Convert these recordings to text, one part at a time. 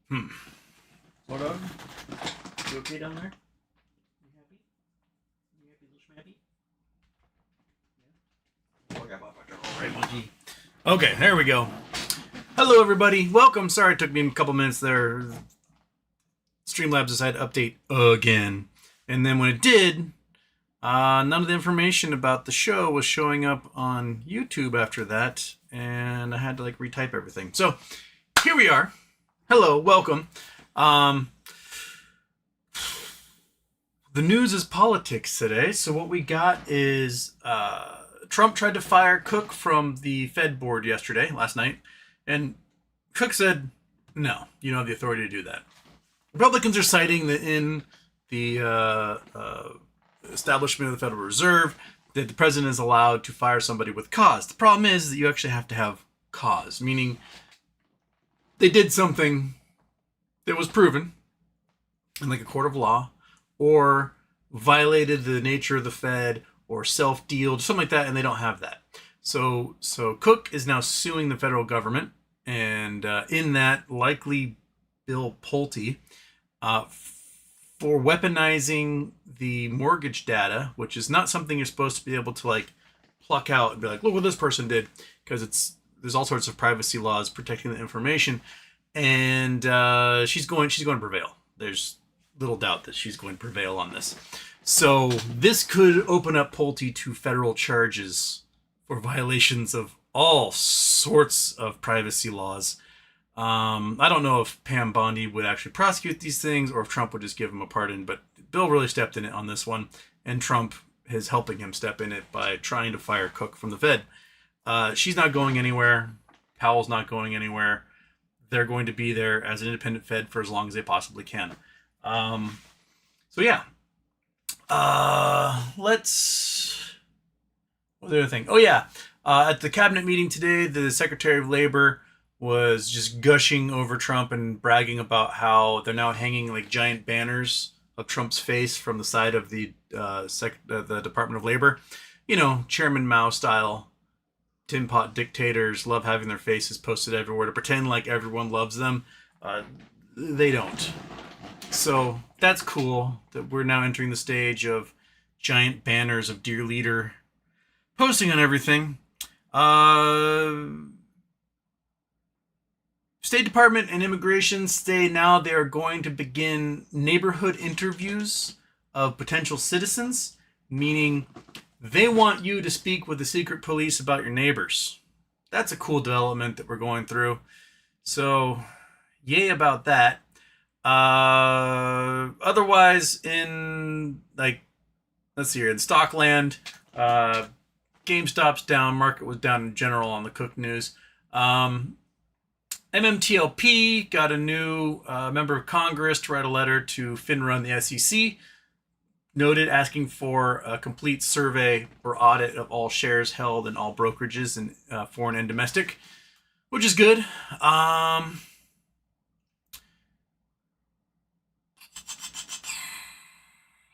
Hmm. Sort of. You okay down there? You happy? You happy, little schmappy? Yeah. Oh, I got my right monkey. Okay, there we go. Hello, everybody. Welcome. Sorry it took me a couple minutes there. Streamlabs decided to update again. And then when it did, none of the information about the show was showing up on YouTube after that. And I had to retype everything. So here we are. Hello, welcome. The news is politics today. So what we got is Trump tried to fire Cook from the Fed board last night. And Cook said, no, you don't have the authority to do that. Republicans are citing that in the establishment of the Federal Reserve that the president is allowed to fire somebody with cause. The problem is that you actually have to have cause, meaning they did something that was proven in a court of law, or violated the nature of the Fed, or self-dealed, something like that, and they don't have that. So Cook is now suing the federal government, and in that, likely Bill Pulte, for weaponizing the mortgage data, which is not something you're supposed to be able to pluck out and be like, look what this person did, because there's all sorts of privacy laws protecting the information, and she's going to prevail. There's little doubt that she's going to prevail on this. So this could open up Pulte to federal charges for violations of all sorts of privacy laws. I don't know if Pam Bondi would actually prosecute these things or if Trump would just give him a pardon, but Bill really stepped in it on this one, and Trump is helping him step in it by trying to fire Cook from the Fed. She's not going anywhere. Powell's not going anywhere. They're going to be there as an independent Fed for as long as they possibly can. So yeah. What's the other thing? Oh yeah. At the cabinet meeting today, the Secretary of Labor was just gushing over Trump and bragging about how they're now hanging giant banners of Trump's face from the side of the Department of Labor. You know, Chairman Mao style, tin pot dictators love having their faces posted everywhere to pretend like everyone loves them. They don't. So that's cool that we're now entering the stage of giant banners of Dear Leader posting on everything. State Department and Immigration say now they are going to begin neighborhood interviews of potential citizens, meaning they want you to speak with the secret police about your neighbors. That's a cool development that we're going through. So, yay about that. Otherwise, in let's see here, in Stockland, GameStop's down, market was down in general on the Cook news. MMTLP got a new member of Congress to write a letter to FINRA and the SEC, noted asking for a complete survey or audit of all shares held in all brokerages, in foreign and domestic, which is good. Is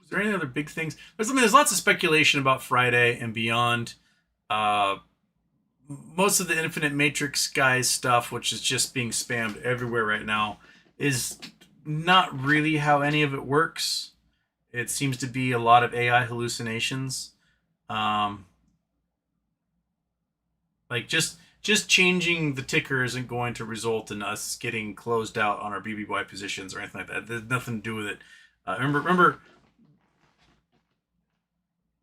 there any other big things? There's lots of speculation about Friday and beyond. Most of the Infinite Matrix guys stuff, which is just being spammed everywhere right now, is not really how any of it works. It seems to be a lot of AI hallucinations. Just changing the ticker isn't going to result in us getting closed out on our BBY positions or anything like that. There's nothing to do with it. Remember,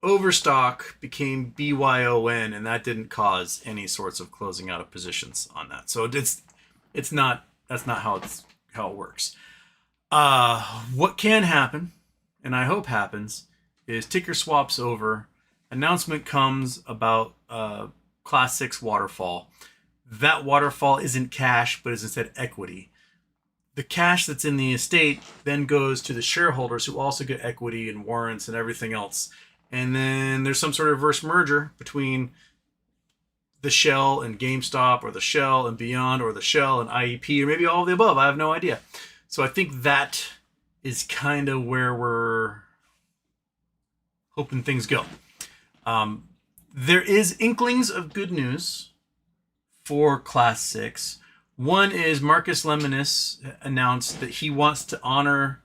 Overstock became BYON, and that didn't cause any sorts of closing out of positions on that. So that's not how it works. What can happen, and I hope happens, is ticker swaps over. Announcement comes about Class 6 waterfall. That waterfall isn't cash, but is instead equity. The cash that's in the estate then goes to the shareholders, who also get equity and warrants and everything else. And then there's some sort of reverse merger between the Shell and GameStop, or the Shell and Beyond, or the Shell and IEP, or maybe all of the above. I have no idea. So I think that is kind of where we're hoping things go. There is inklings of good news for Class 6. One is Marcus Lemonis announced that he wants to honor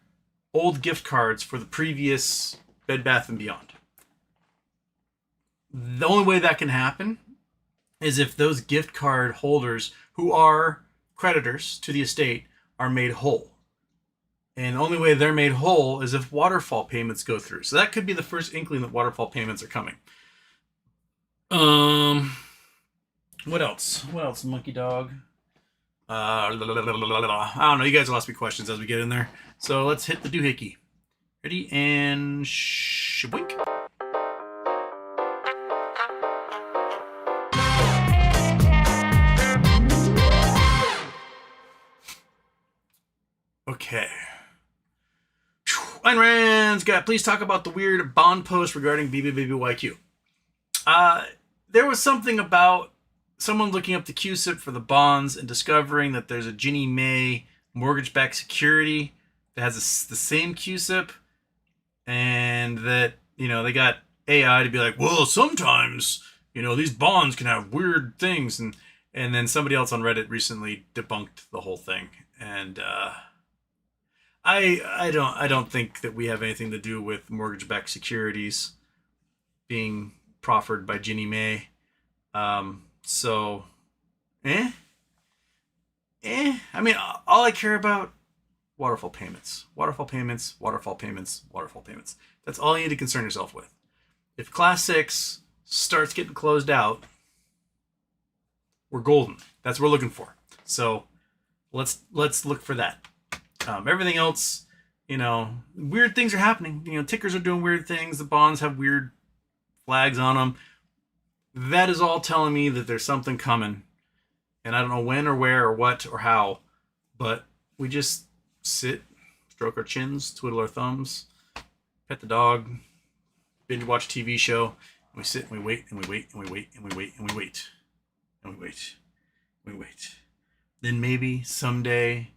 old gift cards for the previous Bed Bath & Beyond. The only way that can happen is if those gift card holders who are creditors to the estate are made whole. And the only way they're made whole is if waterfall payments go through. So that could be the first inkling that waterfall payments are coming. What else? What else, monkey dog? I don't know. You guys will ask me questions as we get in there. So let's hit the doohickey. Ready? And shboink. Okay. Ayn Rand's got, please talk about the weird bond post regarding BBBYQ. There was something about someone looking up the CUSIP for the bonds and discovering that there's a Ginnie Mae mortgage-backed security that has the same CUSIP, and that, they got AI to be like, well, sometimes, these bonds can have weird things, and then somebody else on Reddit recently debunked the whole thing, and I don't think that we have anything to do with mortgage-backed securities being proffered by Ginnie Mae. So, I mean, all I care about, waterfall payments. Waterfall payments, waterfall payments, waterfall payments. That's all you need to concern yourself with. If Class 6 starts getting closed out, we're golden. That's what we're looking for. So, let's look for that. Everything else, weird things are happening. Tickers are doing weird things. The bonds have weird flags on them. That is all telling me that there's something coming. And I don't know when or where or what or how. But we just sit, stroke our chins, twiddle our thumbs, pet the dog, binge watch a TV show. And we sit and we wait and we wait and we wait and we wait and we wait. And we wait. And we wait. Then maybe someday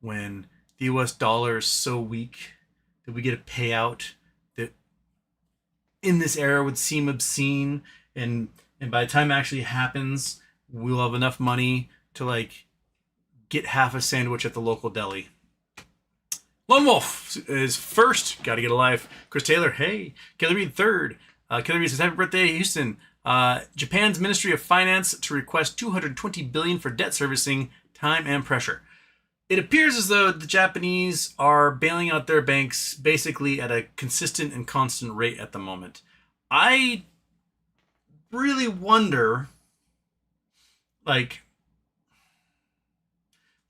when the US dollar is so weak that we get a payout that in this era would seem obscene, and by the time it actually happens, we'll have enough money to get half a sandwich at the local deli. Lone Wolf is first. Got to get a life. Chris Taylor, hey. Kelly Reed third. Kelly Reed says, happy birthday, Houston. Japan's Ministry of Finance to request $220 billion for debt servicing, time and pressure. It appears as though the Japanese are bailing out their banks basically at a consistent and constant rate at the moment. I really wonder, let's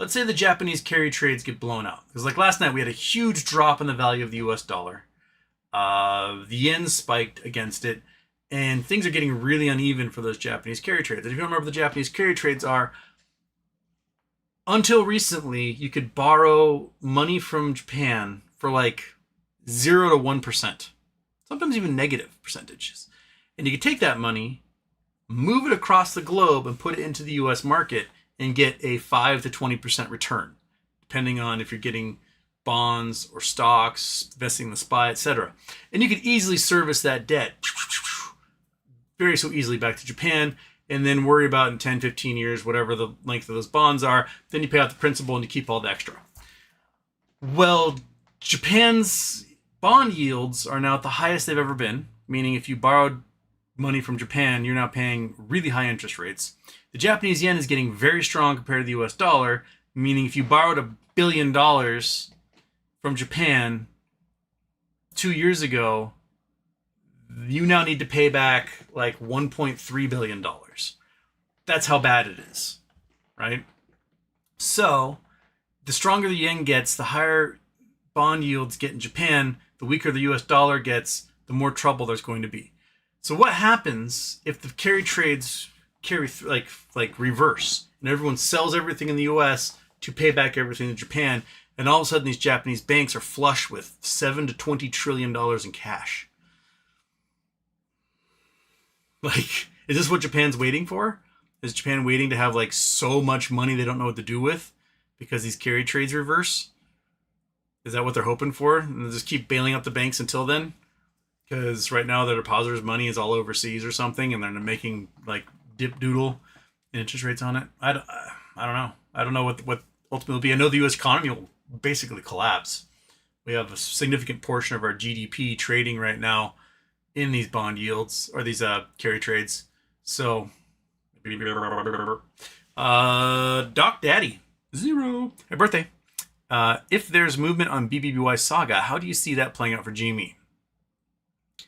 say the Japanese carry trades get blown out. Because last night we had a huge drop in the value of the US dollar. The yen spiked against it. And things are getting really uneven for those Japanese carry trades. If you don't remember, the Japanese carry trades are, until recently, you could borrow money from Japan for 0 to 1%. Sometimes even negative percentages. And you could take that money, move it across the globe, and put it into the US market and get a 5 to 20% return, depending on if you're getting bonds or stocks, investing in the SPY, etc. And you could easily service that debt very so easily back to Japan, and then worry about in 10, 15 years, whatever the length of those bonds are, then you pay out the principal and you keep all the extra. Well, Japan's bond yields are now at the highest they've ever been, meaning if you borrowed money from Japan, you're now paying really high interest rates. The Japanese yen is getting very strong compared to the US dollar, meaning if you borrowed $1 billion from Japan 2 years ago, you now need to pay back $1.3 billion. That's how bad it is, right? So the stronger the yen gets, the higher bond yields get in Japan, the weaker the US dollar gets, the more trouble there's going to be. So what happens if the carry trades carry reverse, and everyone sells everything in the US to pay back everything in Japan, and all of a sudden these Japanese banks are flush with $7 to $20 trillion in cash? Is this what Japan's waiting for? Is Japan waiting to have so much money they don't know what to do with because these carry trades reverse? Is that what they're hoping for? And they'll just keep bailing out the banks until then? Because right now their depositors' money is all overseas or something, and they're making dip doodle interest rates on it. I don't know. I don't know what ultimately will be. I know the U.S. economy will basically collapse. We have a significant portion of our GDP trading right now in these bond yields or these carry trades. So, Doc Daddy 0. Happy birthday. If there's movement on BBBY Saga, how do you see that playing out for GME? I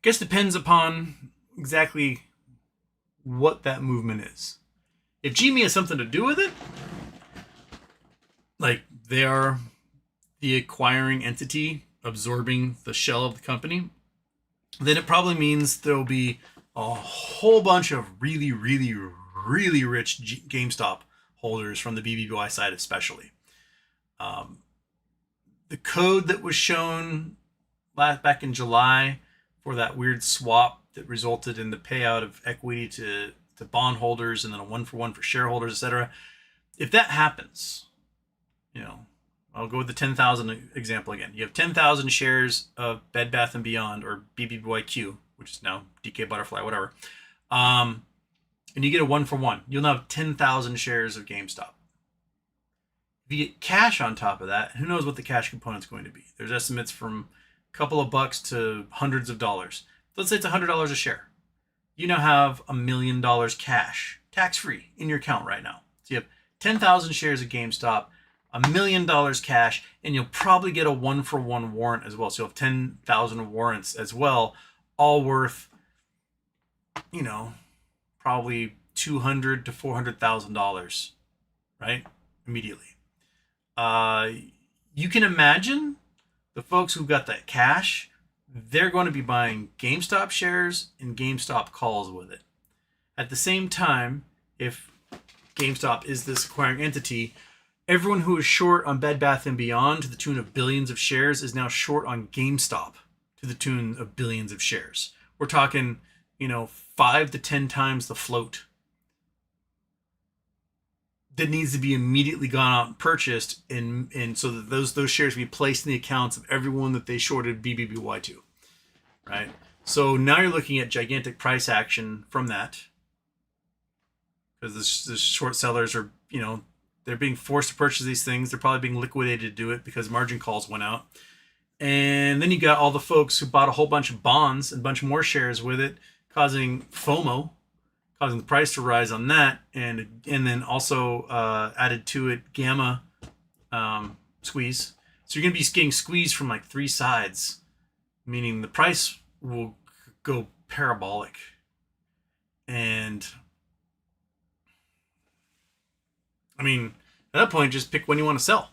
guess depends upon exactly what that movement is. If GME has something to do with it, like they are the acquiring entity absorbing the shell of the company, then it probably means there'll be a whole bunch of really, really, really rich GameStop holders from the BBBY side especially. The code that was shown back in July for that weird swap that resulted in the payout of equity to bondholders and then a 1-for-1 for shareholders, etc. If that happens, I'll go with the 10,000 example again. You have 10,000 shares of Bed Bath & Beyond or BBYQ, which is now DK Butterfly, whatever. And you get a 1-for-1. You'll now have 10,000 shares of GameStop. If you get cash on top of that, who knows what the cash component's going to be. There's estimates from a couple of bucks to hundreds of dollars. Let's say it's $100 a share. You now have $1 million cash, tax-free, in your account right now. So you have 10,000 shares of GameStop, $1 million cash, and you'll probably get a 1-for-1 warrant as well. So you'll have 10,000 warrants as well, all worth, probably $200,000 to $400,000, right? Immediately. You can imagine the folks who got that cash, they're going to be buying GameStop shares and GameStop calls with it. At the same time, if GameStop is this acquiring entity, everyone who is short on Bed Bath & Beyond to the tune of billions of shares is now short on GameStop to the tune of billions of shares. We're talking, 5 to 10 times the float that needs to be immediately gone out and purchased, and so that those shares be placed in the accounts of everyone that they shorted BBBY to, right? So now you're looking at gigantic price action from that, because the short sellers are, they're being forced to purchase these things. They're probably being liquidated to do it because margin calls went out. And then you got all the folks who bought a whole bunch of bonds and a bunch more shares with it, causing FOMO, causing the price to rise on that, and then also added to it gamma squeeze. So you're going to be getting squeezed from like 3 sides, meaning the price will go parabolic. And I mean, at that point, just pick when you want to sell.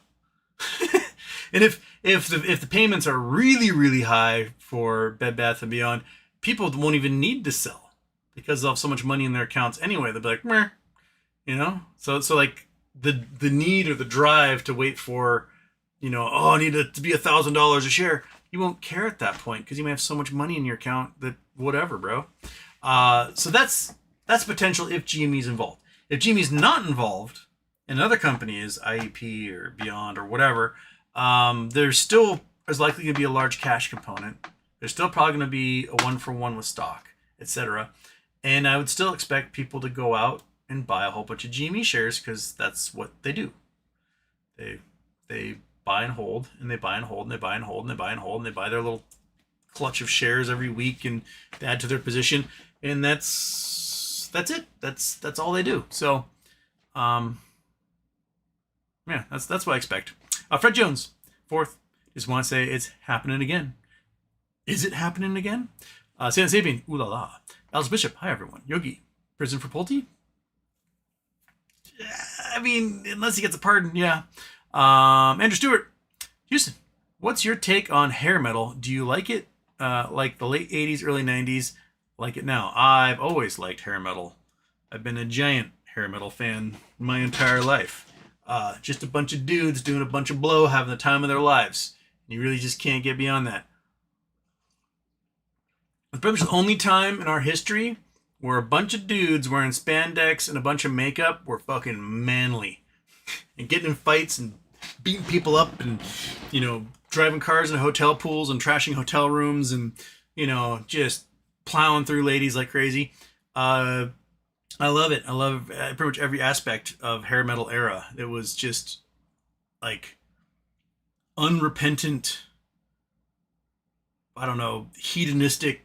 And if the payments are really, really high for Bed Bath & Beyond, people won't even need to sell because they'll have so much money in their accounts anyway. They'll be like, meh, So like the need or the drive to wait for, I need it to be $1,000 a share. You won't care at that point because you may have so much money in your account that whatever, bro. So that's potential if GME's involved. If GME's not involved, and another company is IEP or Beyond or whatever, there's still is likely going to be a large cash component. There's still probably going to be a 1-for-1 with stock, etc. And I would still expect people to go out and buy a whole bunch of GME shares because that's what they do. They buy and hold, and they buy and hold, and they buy and hold, and they buy and hold, and they buy their little clutch of shares every week and add to their position, and that's it. That's all they do. So, yeah, that's what I expect. Fred Jones, 4th, just want to say it's happening again. Is it happening again? San Sabian, ooh la la. Alice Bishop, hi everyone. Yogi, prison for Pulte? I mean, unless he gets a pardon, yeah. Andrew Stewart, Houston, what's your take on hair metal? Do you like it like the late 80s, early 90s? Like it now? I've always liked hair metal. I've been a giant hair metal fan my entire life. Just a bunch of dudes doing a bunch of blow, having the time of their lives. You really just can't get beyond that. It's pretty much the only time in our history where a bunch of dudes wearing spandex and a bunch of makeup were fucking manly. And getting in fights and beating people up and, driving cars in hotel pools and trashing hotel rooms and, just plowing through ladies like crazy. I love it. I love pretty much every aspect of hair metal era. It was just like unrepentant, I don't know, hedonistic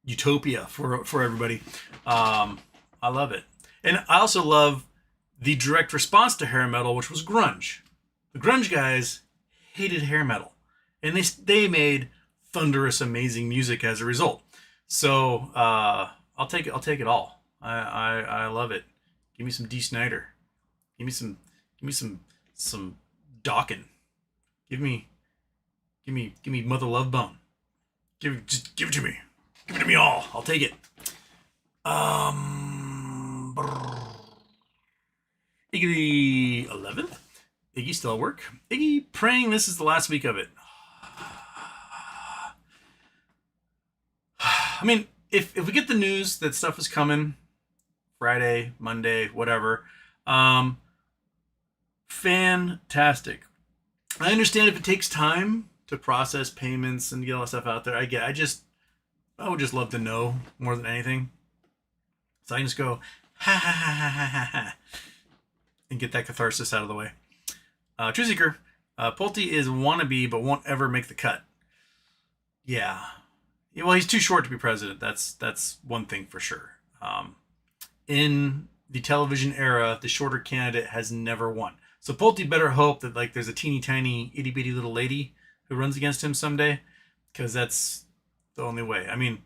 utopia for everybody. I love it, and I also love the direct response to hair metal, which was grunge. The grunge guys hated hair metal, and they made thunderous, amazing music as a result. So I'll take it all. I love it. Give me some D. Snyder. Give me some some Dawkins. Give me give me Mother Love Bone. Just give it to me. Give it to me all. I'll take it. Iggy the 11th. Iggy still at work. Iggy praying this is the last week of it. I mean, if we get the news that stuff is coming Friday, Monday, whatever, fantastic. I understand if it takes time to process payments and get all that stuff out there. I would just love to know more than anything. So I can just go ha ha ha ha ha ha ha and get that catharsis out of the way. True Seeker, Pulte is wannabe but won't ever make the cut. Yeah. Well, he's too short to be president. That's one thing for sure. In the television era, the shorter candidate has never won. So Pulte better hope that like there's a teeny tiny itty bitty little lady who runs against him someday, because that's the only way. I mean,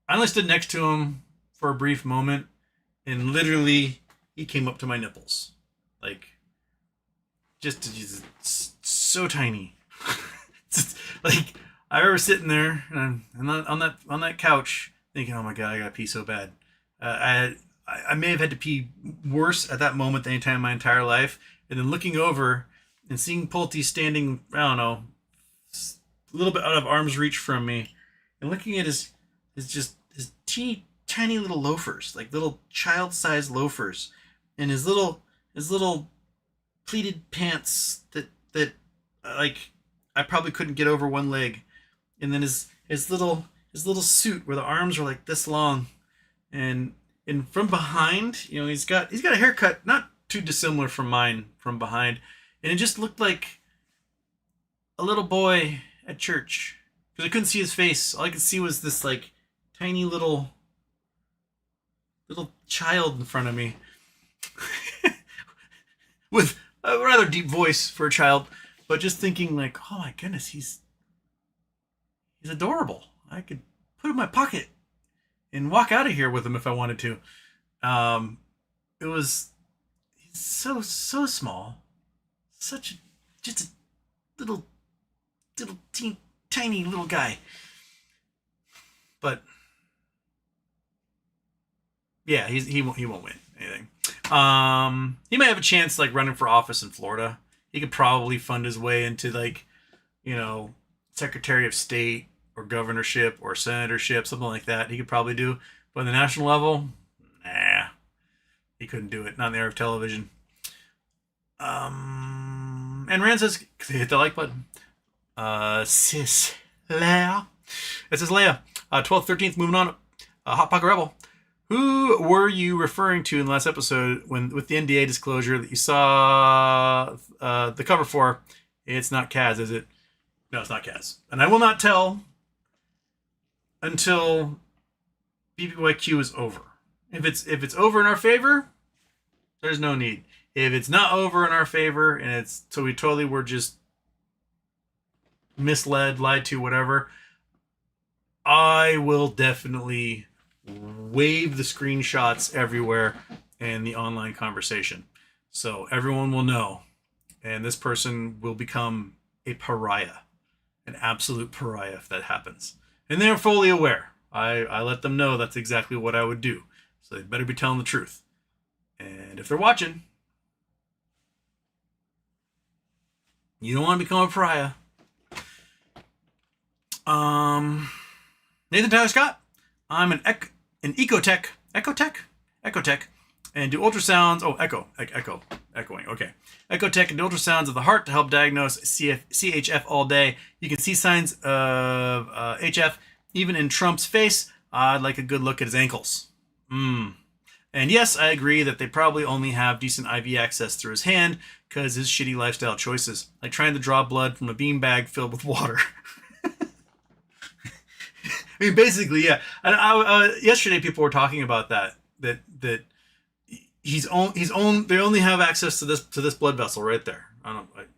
I only stood next to him for a brief moment, and literally he came up to my nipples, like just so tiny. Just, like I remember sitting there and on that couch thinking, oh my god, I gotta pee so bad. I may have had to pee worse at that moment than any time in my entire life, and then looking over and seeing Pulte standing, I don't know, a little bit out of arm's reach from me, and looking at his teeny tiny little loafers, like little child-sized loafers, and his little pleated pants that like I probably couldn't get over one leg, and then his little suit where the arms were like this long, and from behind, you know, he's got a haircut not too dissimilar from mine from behind, and it just looked like a little boy at church, because I couldn't see his face. All I could see was this like tiny little child in front of me with a rather deep voice for a child, but just thinking like, oh my goodness, he's adorable. I could put him in my pocket and walk out of here with him if I wanted to. It was he's so small, just a little tiny little guy. But yeah, he won't win anything. He might have a chance like running for office in Florida. He could probably fund his way into like, you know, Secretary of State or governorship or senatorship, something like that. He could probably do. But on the national level, nah, he couldn't do it. Not in the era of television. And Rand says, hit the like button. Sis Leia. It says Leia. 12th, 13th, moving on. Hot Pocket Rebel. Who were you referring to in the last episode when with the NDA disclosure that you saw the cover for? It's not Kaz, is it? No, it's not Kaz. And I will not tell until BBYQ is over. If it's over in our favor, there's no need. If it's not over in our favor and it's so we totally were just misled, lied to, whatever, I will definitely wave the screenshots everywhere in the online conversation, so everyone will know, and this person will become a pariah, an absolute pariah if that happens, and they're fully aware. I let them know that's exactly what I would do, so they better be telling the truth. And if they're watching, you don't want to become a pariah. Nathan Tyler Scott. I'm an ecotech, and do ultrasounds. Oh, echoing. Okay, ecotech and do ultrasounds of the heart to help diagnose CHF all day. You can see signs of HF even in Trump's face. I'd like a good look at his ankles. And yes, I agree that they probably only have decent IV access through his hand because his shitty lifestyle choices, like trying to draw blood from a beanbag filled with water. I mean, basically, yeah. And yesterday, people were talking about that they only have access to this blood vessel right there. I don't know, like,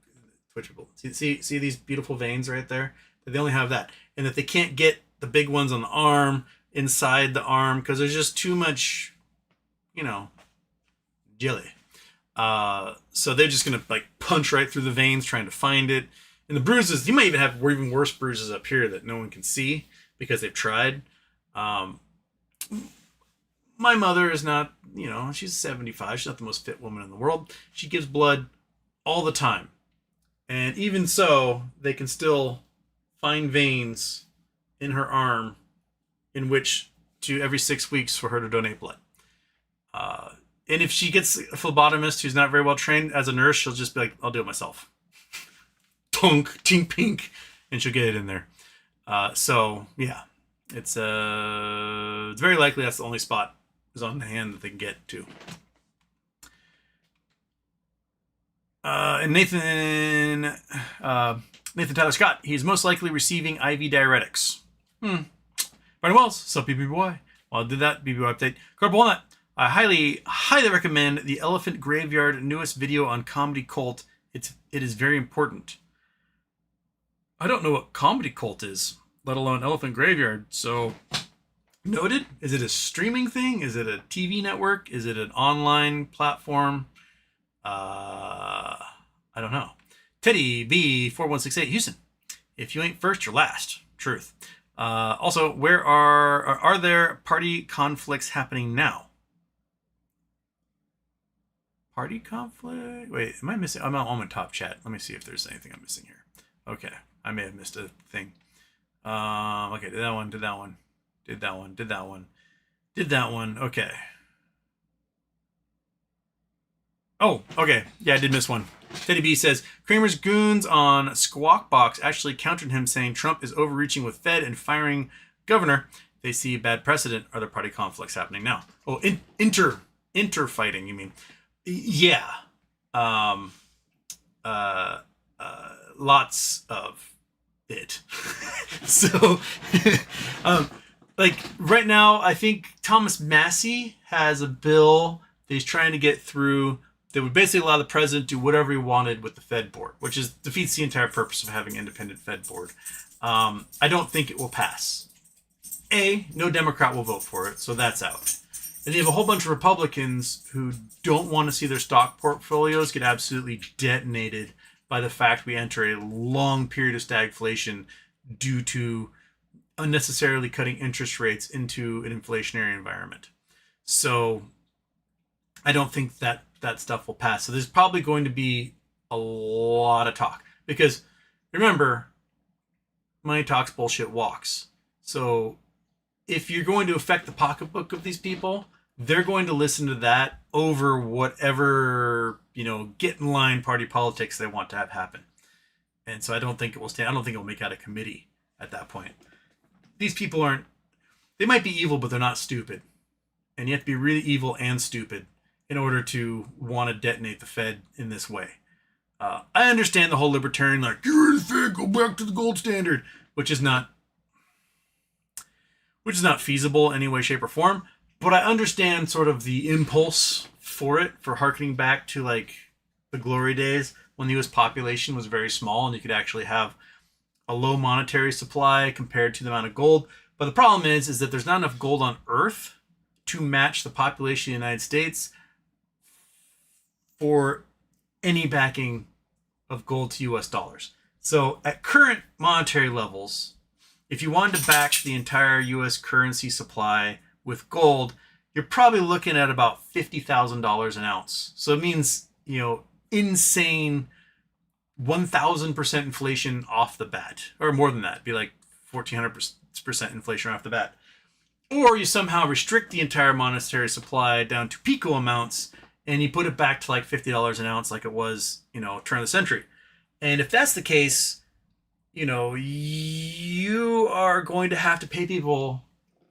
twitchable. See these beautiful veins right there. They only have that, and that they can't get the big ones on the arm, inside the arm, because there's just too much, jelly. So they're just gonna like punch right through the veins trying to find it. And the bruises, you might even have even worse bruises up here that no one can see because they've tried. My mother is not, she's 75. She's not the most fit woman in the world. She gives blood all the time. And even so, they can still find veins in her arm in which to every 6 weeks for her to donate blood. And if she gets a phlebotomist who's not very well trained as a nurse, she'll just be like, I'll do it myself. Tonk, tink, pink, and she'll get it in there. So, yeah. It's very likely that's the only spot is on the hand that they can get to. And Nathan Tyler Scott, he's most likely receiving IV diuretics. Brian Wells, sup BBY. While I did that, BBY update. Carp Walnut, I highly recommend the Elephant Graveyard newest video on Comedy Cult. It is very important. I don't know what Comedy Cult is, let alone Elephant Graveyard. So, noted. Is it a streaming thing? Is it a TV network? Is it an online platform? I don't know. Teddy B4168 Houston. If you ain't first, you're last. Truth. Also, where are there party conflicts happening now? Party conflict? Wait, am I missing? I'm on my top chat. Let me see if there's anything I'm missing here. Okay, I may have missed a thing. Okay, did that one. Okay. Oh, okay. Yeah, I did miss one. Teddy B says, Kramer's goons on Squawk Box actually countered him, saying Trump is overreaching with Fed and firing governor. They see bad precedent. Are there party conflicts happening now? Oh, inter-fighting, you mean? Yeah. Lots of it. So, like, right now, I think Thomas Massey has a bill that he's trying to get through that would basically allow the president to do whatever he wanted with the Fed board, which defeats the entire purpose of having an independent Fed board. I don't think it will pass. No Democrat will vote for it, so that's out. And you have a whole bunch of Republicans who don't want to see their stock portfolios get absolutely detonated by the fact we enter a long period of stagflation due to unnecessarily cutting interest rates into an inflationary environment. So I don't think that stuff will pass. So there's probably going to be a lot of talk. Because remember, money talks, bullshit walks. So if you're going to affect the pocketbook of these people, they're going to listen to that over whatever, get in line party politics they want to have happen. And so I don't think it will stand. I don't think it will make out a committee at that point. These people they might be evil, but they're not stupid. And you have to be really evil and stupid in order to want to detonate the Fed in this way. I understand the whole libertarian, like, get rid of the Fed, go back to the gold standard, which is not feasible in any way, shape, or form. But I understand sort of the impulse for harkening back to like the glory days when the U.S. population was very small and you could actually have a low monetary supply compared to the amount of gold. But the problem is that there's not enough gold on Earth to match the population of the United States for any backing of gold to US dollars. So at current monetary levels, if you wanted to back the entire US currency supply with gold, you're probably looking at about $50,000 an ounce. So it means, insane 1,000% inflation off the bat, or more than that. It'd be like 1,400% inflation off the bat. Or you somehow restrict the entire monetary supply down to pico amounts and you put it back to like $50 an ounce like it was, turn of the century. And if that's the case, you are going to have to pay people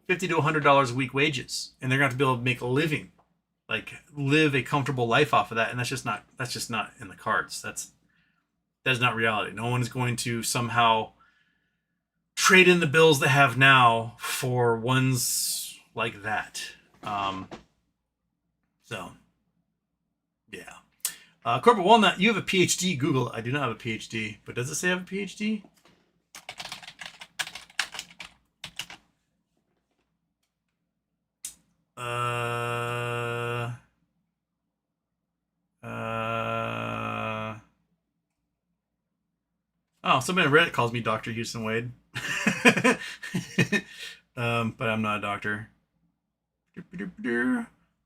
$50 to $100 a week wages, and they're going to have to be able to make a living, like live a comfortable life off of that. And that's just not in the cards. That is not reality. No one is going to somehow trade in the bills they have now for ones like that. So, yeah. Corporate Walnut, you have a PhD. Google, I do not have a PhD, but does it say I have a PhD? Oh, somebody on Reddit calls me Dr. Houston Wade. But I'm not a doctor.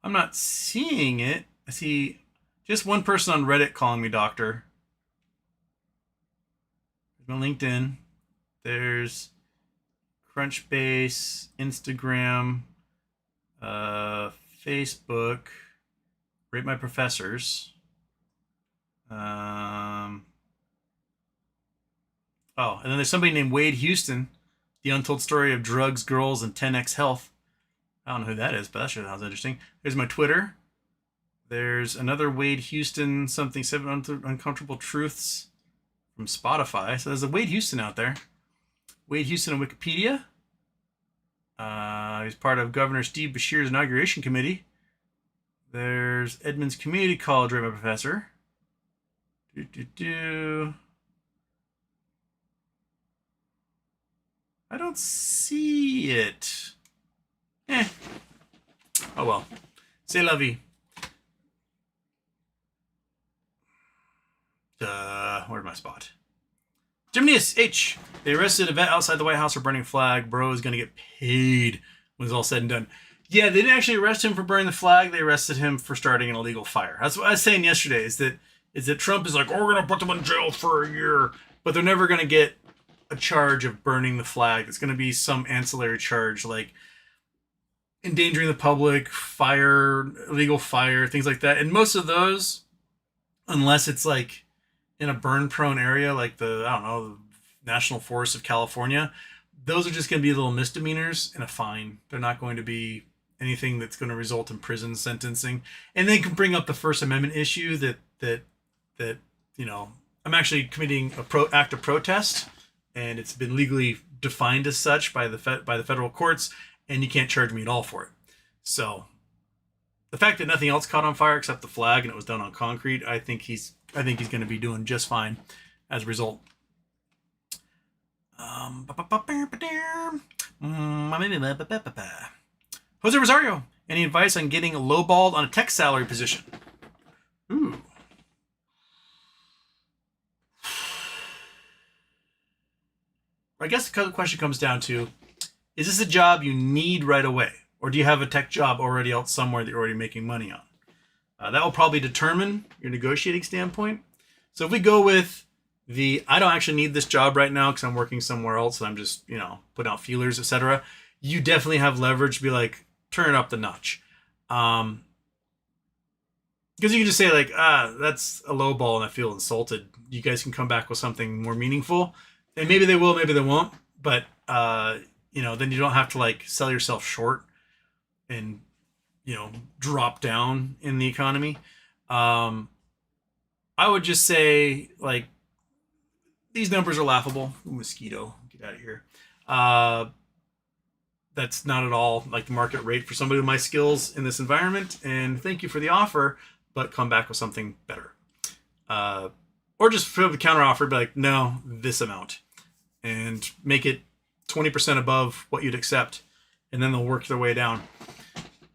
I'm not seeing it. I see just one person on Reddit calling me doctor. There's my LinkedIn. There's Crunchbase, Instagram, Facebook. Rate my professors. Oh, and then there's somebody named Wade Houston, The Untold Story of Drugs, Girls, and 10X Health. I don't know who that is, but that sure sounds interesting. There's my Twitter. There's another Wade Houston, something, 7 Uncomfortable Truths from Spotify. So there's a Wade Houston out there. Wade Houston on Wikipedia. He's part of Governor Steve Beshear's inauguration committee. There's Edmonds Community College, right, my professor. I don't see it. Oh well. C'est la vie. Where's my spot? Gymnius H. They arrested a vet outside the White House for burning flag. Bro is going to get paid when it's all said and done. Yeah, they didn't actually arrest him for burning the flag. They arrested him for starting an illegal fire. That's what I was saying yesterday, is that Trump is like, oh, we're going to put them in jail for a year. But they're never going to get a charge of burning the flag. It's going to be some ancillary charge like endangering the public, fire, illegal fire, things like that. And most of those, unless it's like in a burn-prone area like the National Forest of California, those are just going to be little misdemeanors and a fine. They're not going to be anything that's going to result in prison sentencing. And they can bring up the First Amendment issue that I'm actually committing act of protest, and it's been legally defined as such by the federal courts, and you can't charge me at all for it. So the fact that nothing else caught on fire except the flag and it was done on concrete, I think he's going to be doing just fine as a result. Jose Rosario, any advice on getting lowballed on a tech salary position? Ooh. I guess the question comes down to, is this a job you need right away? Or do you have a tech job already out somewhere that you're already making money on? That will probably determine your negotiating standpoint. So if we go with I don't actually need this job right now because I'm working somewhere else and I'm just, putting out feelers, etc. You definitely have leverage to be like, turn up the notch. Because you can just say like, that's a low ball and I feel insulted. You guys can come back with something more meaningful. And maybe they will, maybe they won't. But, then you don't have to like sell yourself short and, drop down in the economy. I would just say like, these numbers are laughable. Ooh, mosquito, get out of here. That's not at all like the market rate for somebody with my skills in this environment. And thank you for the offer, but come back with something better. Or just put up a counter offer, be like, no, this amount. And make it 20% above what you'd accept. And then they'll work their way down.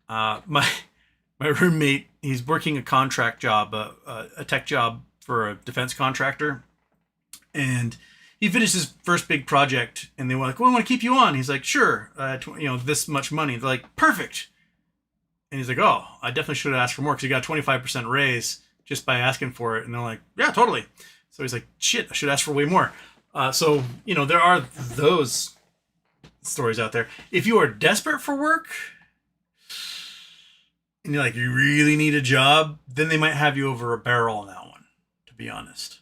My roommate, he's working a contract job, a tech job for a defense contractor. And he finished his first big project, and they were like, well, we want to keep you on. He's like, sure, this much money. They're like, perfect. And he's like, oh, I definitely should have asked for more because you got a 25% raise just by asking for it. And they're like, yeah, totally. So he's like, shit, I should ask for way more. So there are those stories out there. If you are desperate for work and you're like, you really need a job, then they might have you over a barrel on that one, to be honest.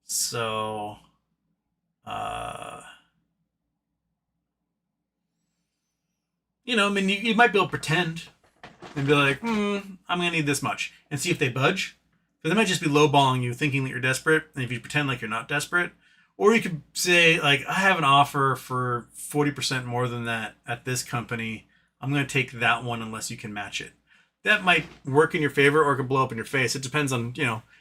So, I mean, you might be able to pretend and be like, I'm going to need this much, and see if they budge. Because they might just be lowballing you, thinking that you're desperate, and if you pretend like you're not desperate. Or you could say, like, I have an offer for 40% more than that at this company. I'm going to take that one unless you can match it. That might work in your favor or it could blow up in your face. It depends on,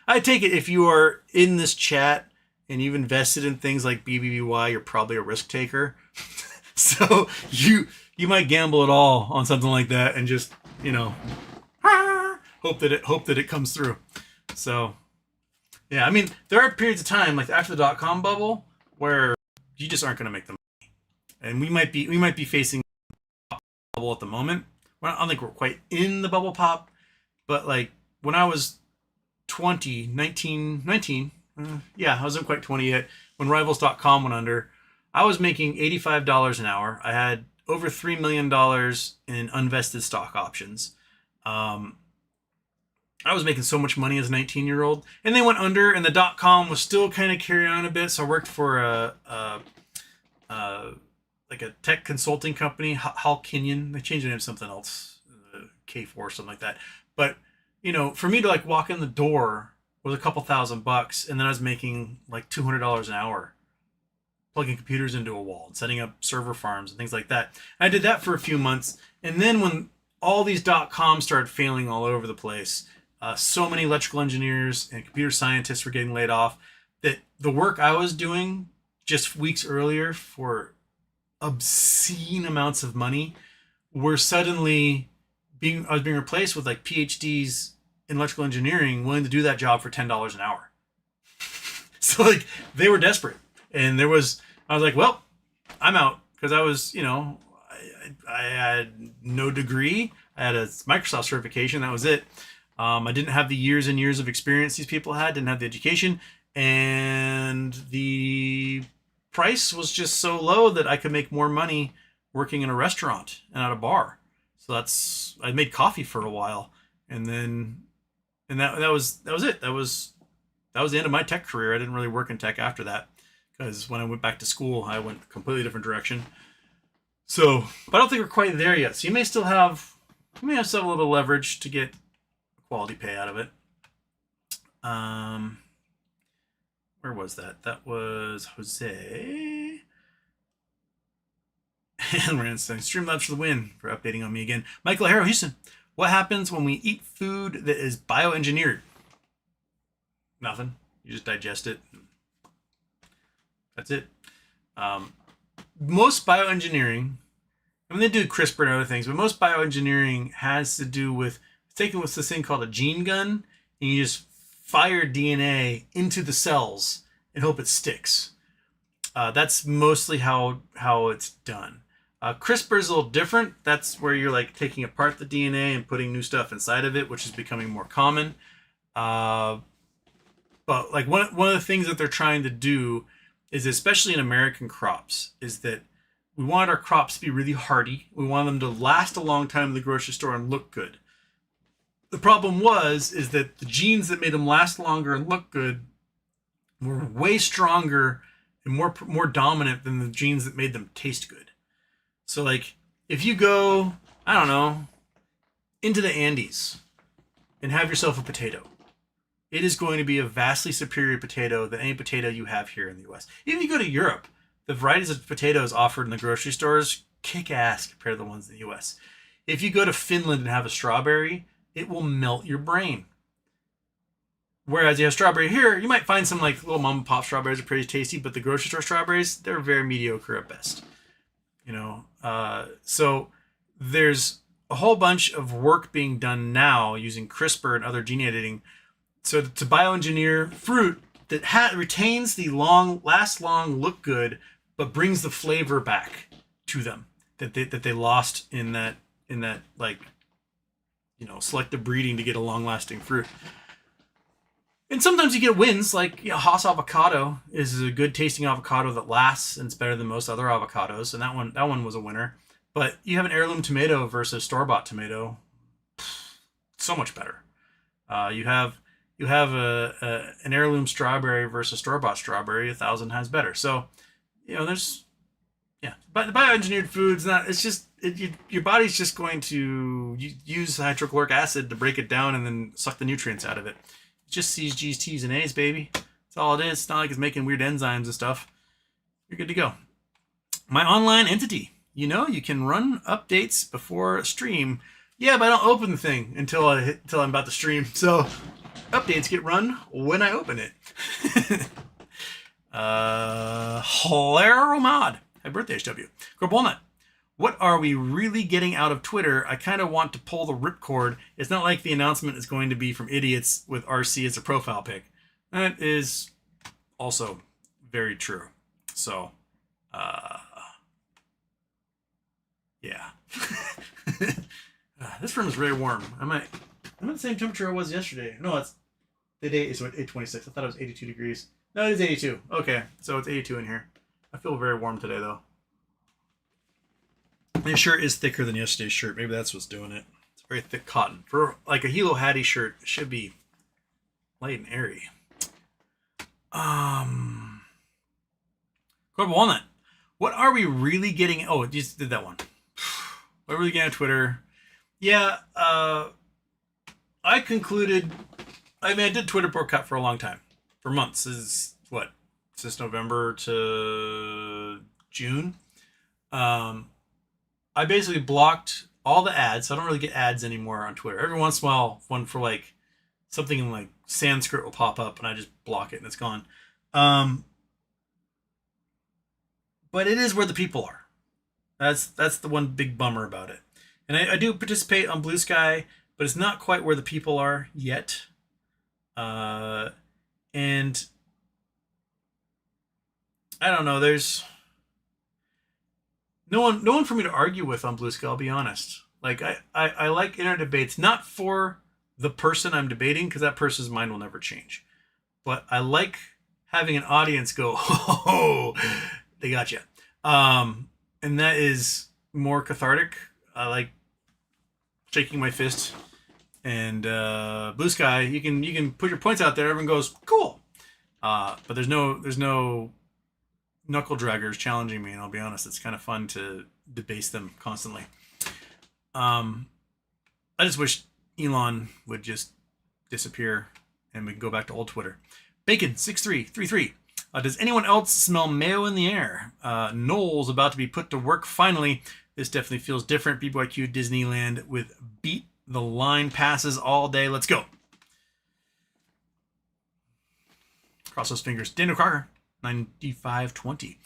I take it if you are in this chat and you've invested in things like BBBY, you're probably a risk taker. So you might gamble it all on something like that and just, hope that it comes through. So yeah, I mean, there are periods of time like after the dot-com bubble where you just aren't going to make them, and we might be facing a bubble at the moment. Well, I don't think we're quite in the bubble pop, but like when I was 20, 19, yeah, I wasn't quite 20 yet when Rivals.com went under. I was making $85 an hour. I had over $3 million in unvested stock options. Um, I was making so much money as a 19-year-old, and they went under, and the .com was still kind of carrying on a bit. So I worked for a like a tech consulting company, Halkinian. They changed the name to something else, K4 or something like that. But for me to like walk in the door was a couple $1,000, and then I was making like $200 an hour, plugging computers into a wall and setting up server farms and things like that. And I did that for a few months, and then when all these .coms started failing all over the place, so many electrical engineers and computer scientists were getting laid off that the work I was doing just weeks earlier for obscene amounts of money were suddenly I was being replaced with like PhDs in electrical engineering willing to do that job for $10 an hour. So like they were desperate, and I was like, well, I'm out, because I was, I had no degree. I had a Microsoft certification. That was it. I didn't have the years and years of experience these people had, didn't have the education, and the price was just so low that I could make more money working in a restaurant and at a bar. So I made coffee for a while, and that was it. That was the end of my tech career. I didn't really work in tech after that, because when I went back to school, I went a completely different direction. So, but I don't think we're quite there yet. So you may still have a little bit of leverage to get quality pay out of it. Where was that? That was Jose. And Rand saying, Streamlabs for the win, for updating on me again. Michael Harrow Houston. What happens when we eat food that is bioengineered? Nothing. You just digest it. That's it. Most bioengineering, I mean, they do CRISPR and other things, but most bioengineering has to do with taking what's this thing called a gene gun, and you just fire DNA into the cells and hope it sticks. That's mostly how it's done. CRISPR is a little different. That's where you're like taking apart the DNA and putting new stuff inside of it, which is becoming more common. But like one of the things that they're trying to do is, especially in American crops, is that we want our crops to be really hardy. We want them to last a long time in the grocery store and look good. The problem is that the genes that made them last longer and look good were way stronger and more dominant than the genes that made them taste good. So like if you go, I don't know, into the Andes and have yourself a potato, it is going to be a vastly superior potato than any potato you have here in the US. Even if you go to Europe, the varieties of potatoes offered in the grocery stores kick ass compared to the ones in the US. If you go to Finland and have a strawberry, it will melt your brain. Whereas you have strawberry here, you might find some like little mom and pop strawberries are pretty tasty, but the grocery store strawberries, they're very mediocre at best. So there's a whole bunch of work being done now using CRISPR and other gene editing, so to bioengineer fruit that retains the last long, look good, but brings the flavor back to them that they lost in that like selective breeding to get a long lasting fruit. And sometimes you get wins, like Hass avocado is a good tasting avocado that lasts and it's better than most other avocados, and that one was a winner. But you have an heirloom tomato versus store-bought tomato, so much better. You have an heirloom strawberry versus store-bought strawberry 1,000 times better. So there's but the bioengineered foods, your body's just going to use hydrochloric acid to break it down and then suck the nutrients out of it. It's just C's, G's, T's, and A's, baby. That's all it is. It's not like it's making weird enzymes and stuff. You're good to go. My online entity. You know, you can run updates before a stream. Yeah, but I don't open the thing until I'm about to stream. So updates get run when I open it. Hilaro Mod. Happy birthday, HW. Grub Walnut. What are we really getting out of Twitter? I kind of want to pull the ripcord. It's not like the announcement is going to be from idiots with RC as a profile pic. That is also very true. So, yeah. This room is very warm. I'm at the same temperature I was yesterday. No, it's the day is 8:26. I thought it was 82 degrees. No, it is 82. Okay, so it's 82 in here. I feel very warm today, though. This shirt is thicker than yesterday's shirt. Maybe that's what's doing it. It's very thick cotton. For like a Hilo Hattie shirt, it should be light and airy. Corporate Walnut. What are we really getting? Oh, you just did that one. What are we getting on Twitter? Yeah, I concluded. I mean, I did Twitter boycott for a long time, for months. This is what? Since November to June. I basically blocked all the ads. I don't really get ads anymore on Twitter. Every once in a while, one for like something in like Sanskrit will pop up, and I just block it, and it's gone. But it is where the people are. That's the one big bummer about it. And I do participate on Blue Sky, but it's not quite where the people are yet. And I don't know. There's no one for me to argue with on Blue Sky. I'll be honest. Like I like internet debates, not for the person I'm debating, because that person's mind will never change. But I like having an audience go, oh, they got you. And that is more cathartic. I like shaking my fist. And Blue Sky, you can put your points out there. Everyone goes, cool. But there's no knuckle draggers challenging me. And I'll be honest, it's kind of fun to debase them constantly. I just wish Elon would just disappear and we can go back to old Twitter. Bacon6333. Does anyone else smell mayo in the air? Noel's about to be put to work finally. This definitely feels different. BBYQ Disneyland with beat the line passes all day. Let's go. Cross those fingers. Daniel Carter, 9520.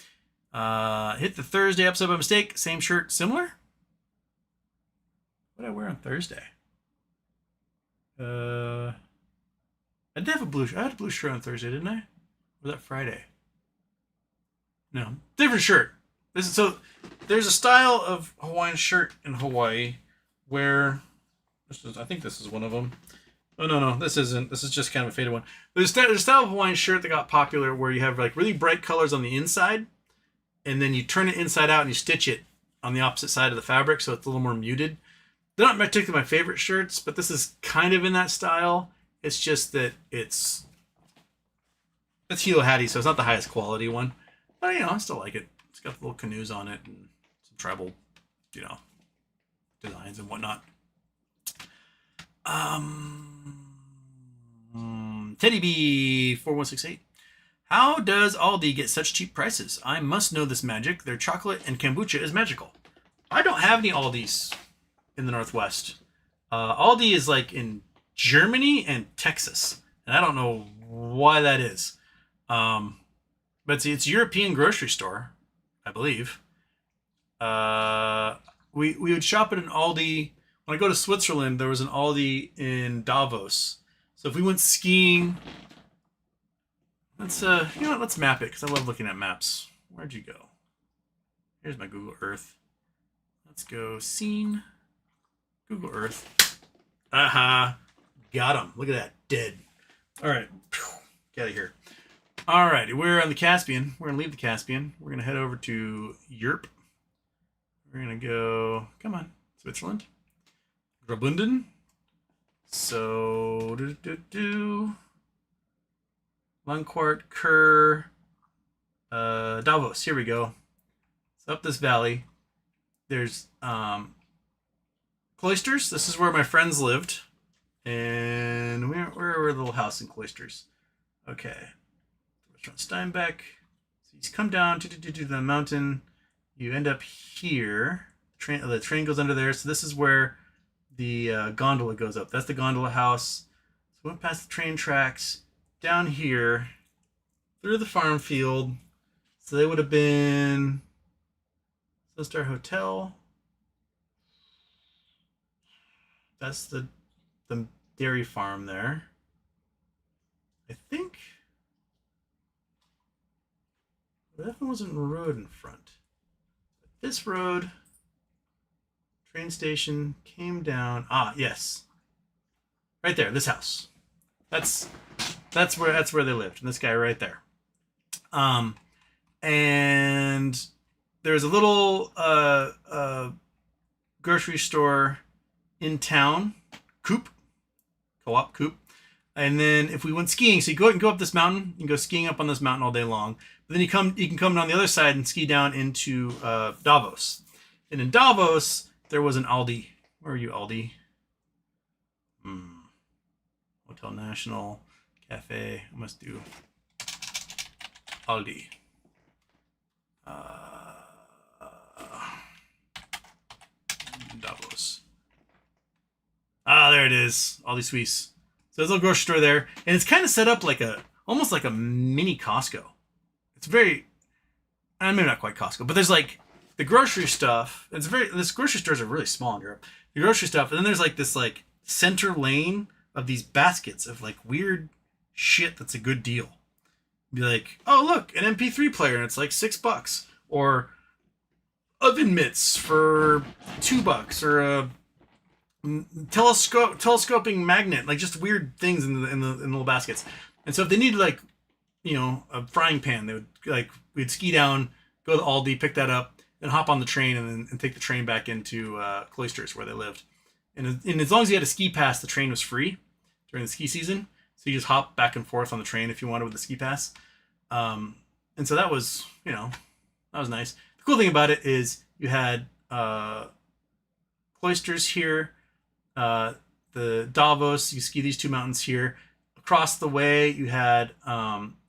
Hit the Thursday episode by mistake. Same shirt, similar? What did I wear on Thursday? I did have a blue shirt. I had a blue shirt on Thursday, didn't I? Or was that Friday? No, different shirt. There's a style of Hawaiian shirt in Hawaii where I think this is one of them. Oh no, this isn't. This is just kind of a faded one. There's a style of Hawaiian shirt that got popular where you have like really bright colors on the inside, and then you turn it inside out and you stitch it on the opposite side of the fabric, so it's a little more muted. They're not particularly my favorite shirts, but this is kind of in that style. It's just that it's Hilo Hattie, so it's not the highest quality one. But, I still like it. It's got little canoes on it and some tribal, designs and whatnot. Teddy B 4168. How does Aldi get such cheap prices? I must know this magic. Their chocolate and kombucha is magical. I don't have any Aldis in the Northwest. Aldi is like in Germany and Texas, and I don't know why that is. But it's a European grocery store, I believe. We would shop at an Aldi. When I go to Switzerland, there was an Aldi in Davos. So if we went skiing, let's map it, because I love looking at maps. Where'd you go? Here's my Google Earth. Let's go scene. Google Earth. Aha. Got him. Look at that. Dead. All right. Get out of here. All right. We're on the Caspian. We're going to leave the Caspian. We're going to head over to Europe. We're going to go, come on, Switzerland. Graubünden. So, Langquart, Kerr, Davos. Here we go. It's up this valley. There's Cloisters. This is where my friends lived. And we're a little house in Cloisters. Okay. Restaurant Steinbeck. So you come down to the mountain. You end up here. The train goes under there. So this is where the gondola goes up. That's the gondola house. So we went past the train tracks. Down here. Through the farm field. So they would have been Star Hotel. That's the dairy farm there. I think that one wasn't a road in front. This road, train station, came down. Ah, yes, right there. This house. That's where they lived. And this guy right there. And there's a little grocery store in town, co-op coop. And then if we went skiing, so you go up this mountain, you can go skiing up on this mountain all day long. But then you can come down the other side and ski down into Davos. And in Davos, there was an Aldi. Where are you, Aldi? Hotel National, Cafe. I must do Aldi. Davos. Ah, there it is. Aldi Suisse. So there's a little grocery store there, and it's kind of set up like almost like a mini Costco. It's very, maybe not quite Costco, but there's like the grocery stuff. This grocery stores are really small in Europe. The grocery stuff, and then there's like this like center lane of these baskets of like weird shit that's a good deal. Be like, oh look, an MP3 player, and it's like $6, or oven mitts for $2, or a telescoping magnet, like just weird things in the little baskets. And so if they needed like, a frying pan, they would we'd ski down, go to Aldi, pick that up, and hop on the train and take the train back into Cloisters where they lived. And as long as you had a ski pass, the train was free during the ski season. So you just hop back and forth on the train if you wanted with the ski pass. And so that was, that was nice. The cool thing about it is you had Cloisters here, the Davos, you ski these two mountains here. Across the way, you had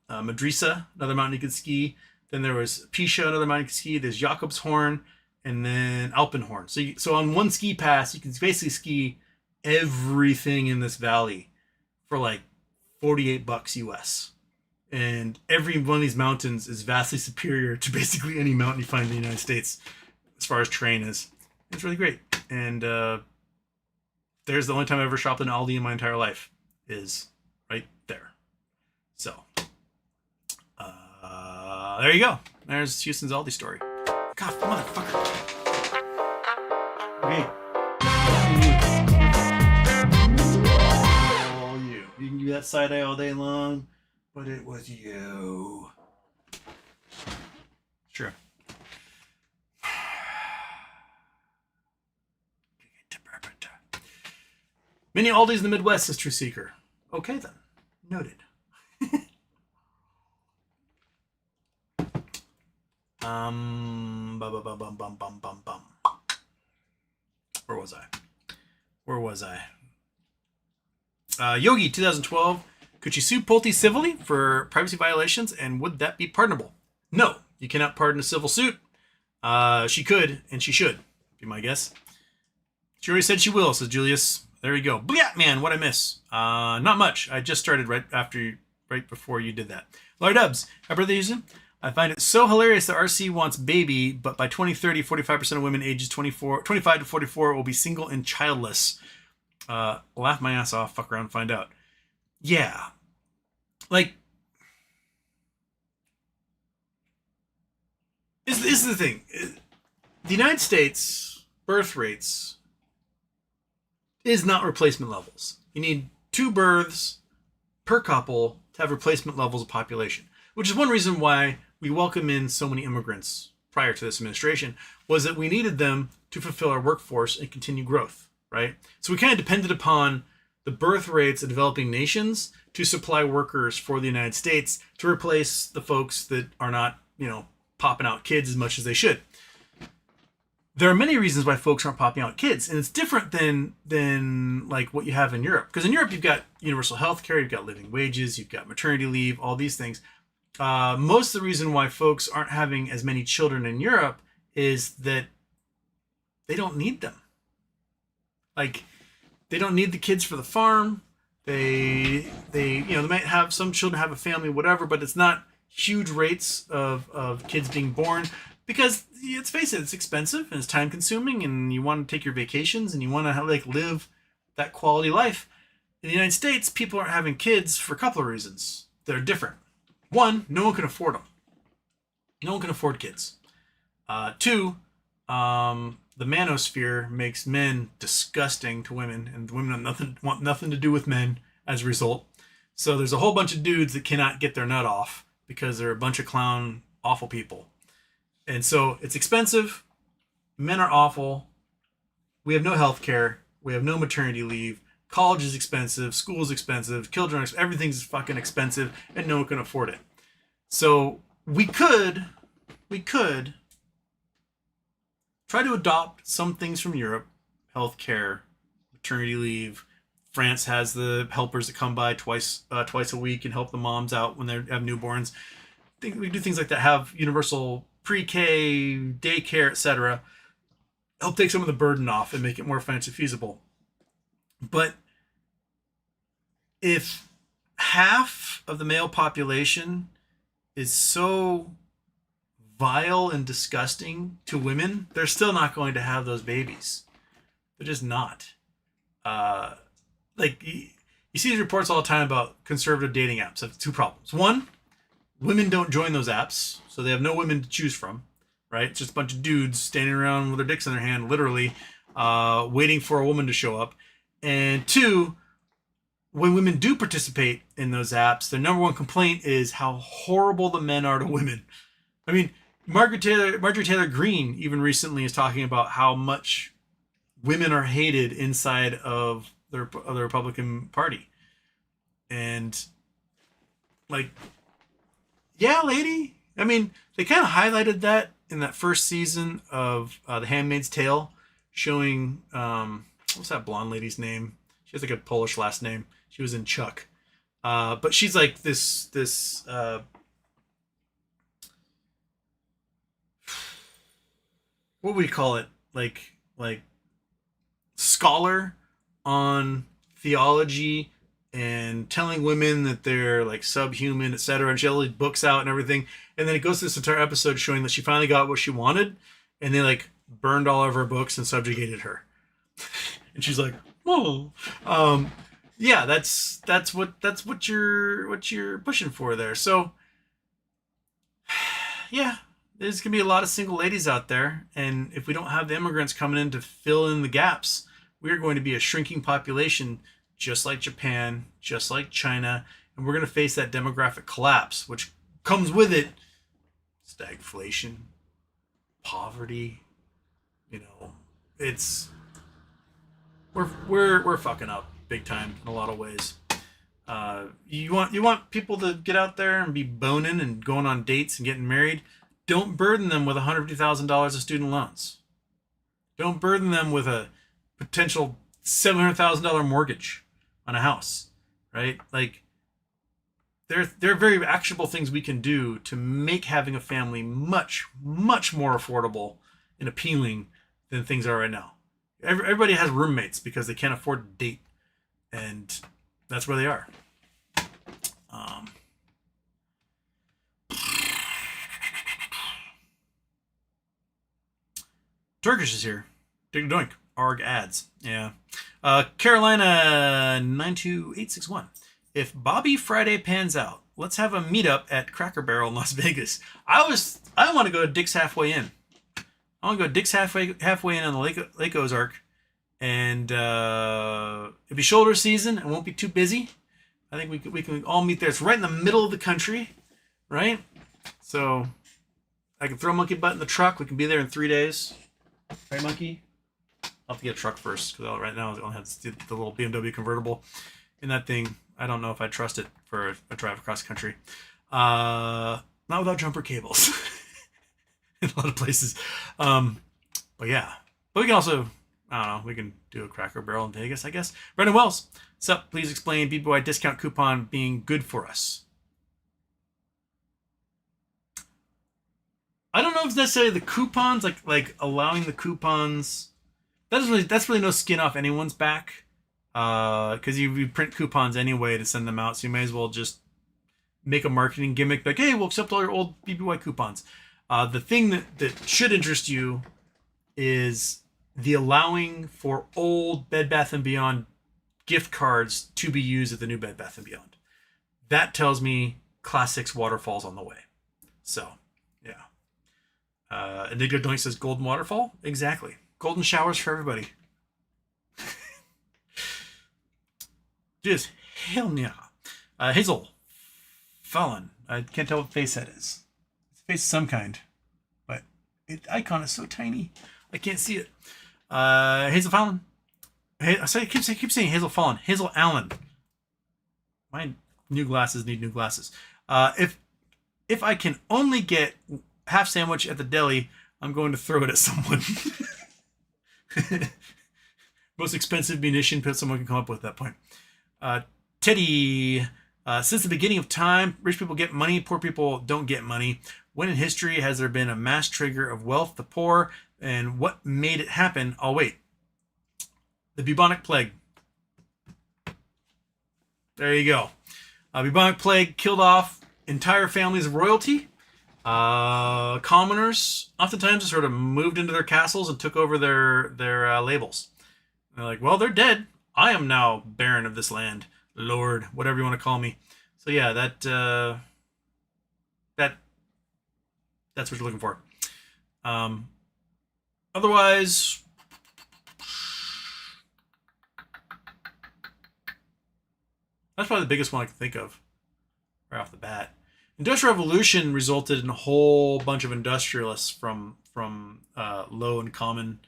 Madrisa, another mountain you could ski. Then there was Pisha, another mountain you could ski. There's Jakobshorn, and then Alpenhorn. So on one ski pass, you can basically ski everything in this valley for like $48 US. And every one of these mountains is vastly superior to basically any mountain you find in the United States as far as terrain is. It's really great. And there's the only time I ever shopped in Aldi in my entire life is right there. So there you go. There's Houston's Aldi story. God, motherfucker. Okay. All you. You can do that side eye all day long, but it was you. Sure. Many Aldis in the Midwest, says True Seeker. Okay then. Noted. Where was I? Yogi, 2012. Could she sue Pulte civilly for privacy violations, and would that be pardonable? No, you cannot pardon a civil suit. She could, and she should, be my guess. She already said she will, says Julius. There you go. Blah, man, what'd I miss? Not much. I just started right before you did that. Larry Dubs, happy birthday, Houston. I find it so hilarious that RC wants baby, but by 2030, 45% of women ages 25 to 44 will be single and childless. Laugh my ass off, fuck around, find out. Yeah. Like, this is the thing. The United States birth rates is not replacement levels. You need 2 births per couple to have replacement levels of population, which is one reason why we welcome in so many immigrants prior to this administration, was that we needed them to fulfill our workforce and continue growth, right? So we kind of depended upon the birth rates of developing nations to supply workers for the United States to replace the folks that are not, popping out kids as much as they should. there are many reasons why folks aren't popping out kids, and it's different than like what you have in Europe. Because in Europe, you've got universal health care, you've got living wages, you've got maternity leave, all these things. Most of the reason why folks aren't having as many children in Europe is that they don't need them. Like, they don't need the kids for the farm. They might have some children have a family, whatever, but it's not huge rates of kids being born because let's face it, it's expensive and it's time consuming, and you want to take your vacations and you want to like live that quality life. In the United States, people aren't having kids for a couple of reasons. They're different. One, no one can afford them. No one can afford kids. Two, the manosphere makes men disgusting to women, and women want nothing to do with men as a result. So there's a whole bunch of dudes that cannot get their nut off because they're a bunch of clown, awful people. And so it's expensive. Men are awful. We have no health care. We have no maternity leave. College is expensive. School is expensive. Children, everything's fucking expensive, and no one can afford it. So we could try to adopt some things from Europe, healthcare, maternity leave. France has the helpers that come by twice a week and help the moms out when they have newborns. I think we do things like that. Have universal pre-K, daycare, etc. Help take some of the burden off and make it more financially feasible. But if half of the male population is so vile and disgusting to women, they're still not going to have those babies. They're just not. Like you see these reports all the time about conservative dating apps. Have two problems. One, women don't join those apps, so they have no women to choose from. Right? It's just a bunch of dudes standing around with their dicks in their hand, literally, waiting for a woman to show up. And two, when women do participate in those apps, their number one complaint is how horrible the men are to women. I mean, Marjorie Taylor Greene even recently is talking about how much women are hated inside of the Republican Party. And like, yeah, lady. I mean, they kind of highlighted that in that first season of The Handmaid's Tale, showing what's that blonde lady's name? She has like a Polish last name. She was in Chuck, but she's like this what would you call it? Like scholar on theology and telling women that they're like subhuman, etc. And she had all these books out and everything. And then it goes to this entire episode showing that she finally got what she wanted, and they like burned all of her books and subjugated her. And she's like, "Whoa, yeah, that's what you're pushing for there." So, yeah, there's gonna be a lot of single ladies out there, and if we don't have the immigrants coming in to fill in the gaps, we are going to be a shrinking population, just like Japan, just like China, and we're going to face that demographic collapse, which comes with it stagflation, poverty. You know, it's we're fucking up big time in a lot of ways. You want people to get out there and be boning and going on dates and getting married. Don't burden them with $150,000 of student loans. Don't burden them with a potential $700,000 mortgage on a house, right? Like, there are very actionable things we can do to make having a family much, much more affordable and appealing than things are right now. Everybody has roommates because they can't afford to date, and that's where they are. Turkish is here. Ding doink. Arg ads. Yeah. Carolina 92861. If Bobby Friday pans out, let's have a meetup at Cracker Barrel in Las Vegas. I want to go to Dick's Halfway In. I want to go to Dick's Halfway In on the Lake Ozark, and it'll be shoulder season. It won't be too busy. I think we can all meet there. It's right in the middle of the country, right? So I can throw Monkey Butt in the truck. We can be there in 3 days. Right, Monkey? I'll have to get a truck first, because right now I only have the little BMW convertible. And that thing, I don't know if I trust it for a drive across country. Not without jumper cables. In a lot of places. But yeah, but we can also, I don't know, we can do a Cracker Barrel in Vegas, I guess. Brendan Wells, sup? Please explain BBY discount coupon being good for us. I don't know if it's necessarily the coupons, like allowing the coupons. That's really no skin off anyone's back, because you print coupons anyway to send them out, so you may as well just make a marketing gimmick like, hey, we'll accept all your old BBY coupons. The thing that should interest you is the allowing for old Bed Bath & Beyond gift cards to be used at the new Bed Bath & Beyond. That tells me Class 6 waterfalls on the way. So, yeah. Indigo Doink says golden waterfall? Exactly. Golden showers for everybody. Just hell yeah. Hazel. Fallon. I can't tell what face that is. It's a face of some kind. But the icon is so tiny. I can't see it. Hazel Fallon. I keep saying Hazel Fallon. Hazel Allen. My new glasses need new glasses. If I can only get half sandwich at the deli, I'm going to throw it at someone. Most expensive munition someone can come up with at that point. Teddy, since the beginning of time, rich people get money, poor people don't get money. When in history has there been a mass trigger of wealth, the poor, and what made it happen? I'll wait. The bubonic plague. There you go. Bubonic plague killed off entire families of royalty. Commoners oftentimes sort of moved into their castles and took over their labels. And they're like, well, they're dead. I am now baron of this land, lord, whatever you want to call me. So yeah, that's what you're looking for. Otherwise, that's probably the biggest one I can think of right off the bat. Industrial Revolution resulted in a whole bunch of industrialists from low and common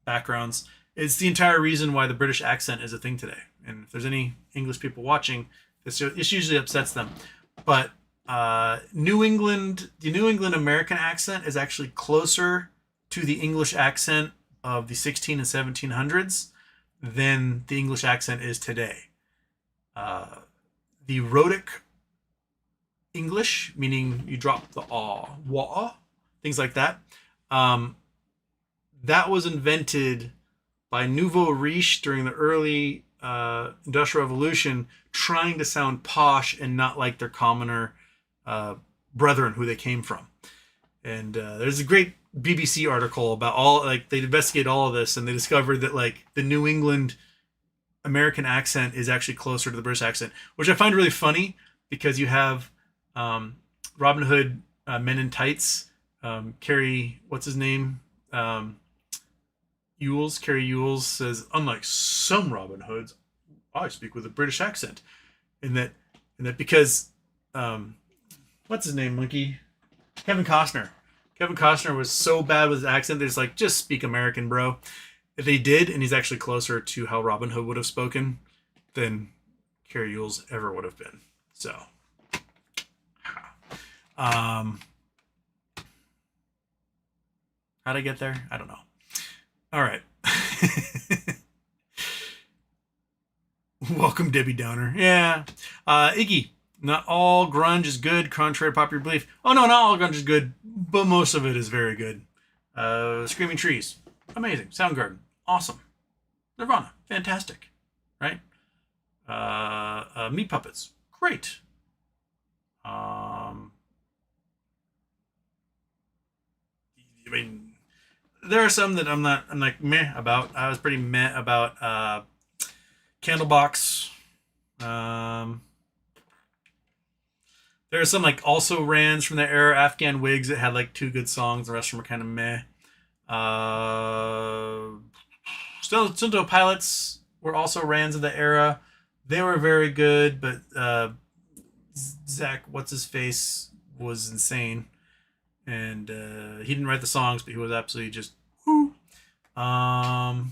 backgrounds. It's the entire reason why the British accent is a thing today. And if there's any English people watching, this usually upsets them. But the New England American accent is actually closer to the English accent of the 16 and 1700s than the English accent is today. The rhotic English, meaning you drop the wah, things like that. That was invented by nouveau riche during the early Industrial Revolution, trying to sound posh and not like their commoner brethren who they came from. And there's a great BBC article about they investigated all of this, and they discovered that the New England American accent is actually closer to the British accent, which I find really funny because you have Robin Hood, Men in Tights, Carrie, what's his name? Carrie Ewells says, unlike some Robin Hoods, I speak with a British accent. And that because, what's his name, monkey? Kevin Costner. Kevin Costner was so bad with his accent, they're just speak American, bro. If they did, and he's actually closer to how Robin Hood would have spoken than Carrie Ewells ever would have been. So, how'd I get there? I don't know. All right. Welcome, Debbie Downer. Yeah. Iggy, not all grunge is good, contrary to popular belief. Oh, no, not all grunge is good, but most of it is very good. Screaming Trees, amazing. Soundgarden, awesome. Nirvana, fantastic. Right? Meat Puppets, great. I mean, there are some that I'm like meh about. I was pretty meh about Candlebox. There are some also rans from the era, Afghan Wigs, that had 2 good songs. The rest of them are kind of meh. Stone Temple Pilots were also rans of the era. They were very good, but Zach, what's his face, was insane. And he didn't write the songs, but he was absolutely just whoo. I